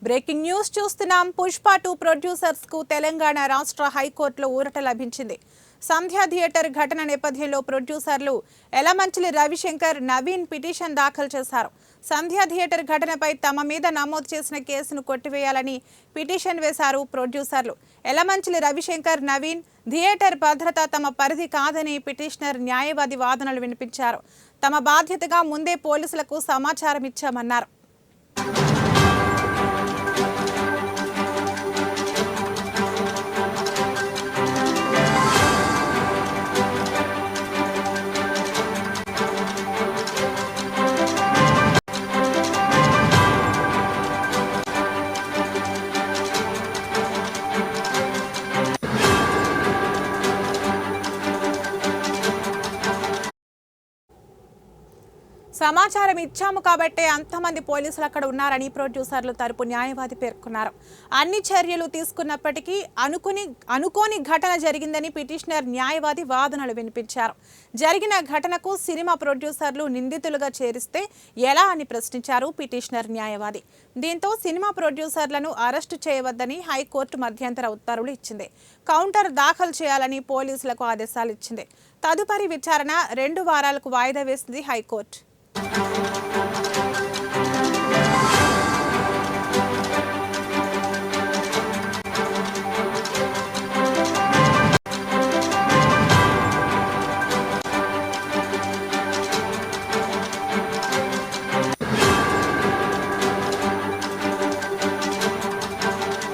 Breaking news చూస్తున్నాం. Pushpa 2 producers కు తెలంగాణ రాష్ట్ర హైకోర్టులో ఊరట లభించింది. సంధ్య థియేటర్ ఘటన నేపథ్యంలో ప్రొడ్యూసర్లు ఎలమంచిలి రవిశంకర్, నవీన్ పిటిషన్ దాఖలు చేశారు. సంధ్య థియేటర్ ఘటనపై తమ మీద నమోదు చేసిన కేసును కొట్టివేయాలని పిటిషన్ వేశారు ప్రొడ్యూసర్లు. ఎలమంచిలి రవిశంకర్, నవీన్ థియేటర్ భద్రత తమ పరిధి కాదని పిటిషనర్ న్యాయవాది వాదనలు వినిపించారు. తమ బాధ్యతగా ముందే పోలీసులకు సమాచారం ఇచ్చామన్నారు. సమాచారం ఇచ్చాము కాబట్టే అంతమంది పోలీసులు అక్కడ ఉన్నారని ప్రొడ్యూసర్లు తరపు న్యాయవాది పేర్కొన్నారు. అన్ని చర్యలు తీసుకున్నప్పటికీ అనుకోని ఘటన జరిగిందని పిటిషనర్ న్యాయవాది వాదనలు వినిపించారు. జరిగిన ఘటనకు సినిమా ప్రొడ్యూసర్లు నిందితులుగా చేరిస్తే ఎలా అని ప్రశ్నించారు పిటిషనర్ న్యాయవాది. దీంతో సినిమా ప్రొడ్యూసర్లను అరెస్టు చేయవద్దని హైకోర్టు మధ్యంతర ఉత్తర్వులు ఇచ్చింది. కౌంటర్ దాఖలు చేయాలని పోలీసులకు ఆదేశాలు ఇచ్చింది. తదుపరి విచారణ 2 వారాలకు వాయిదా వేసింది హైకోర్టు.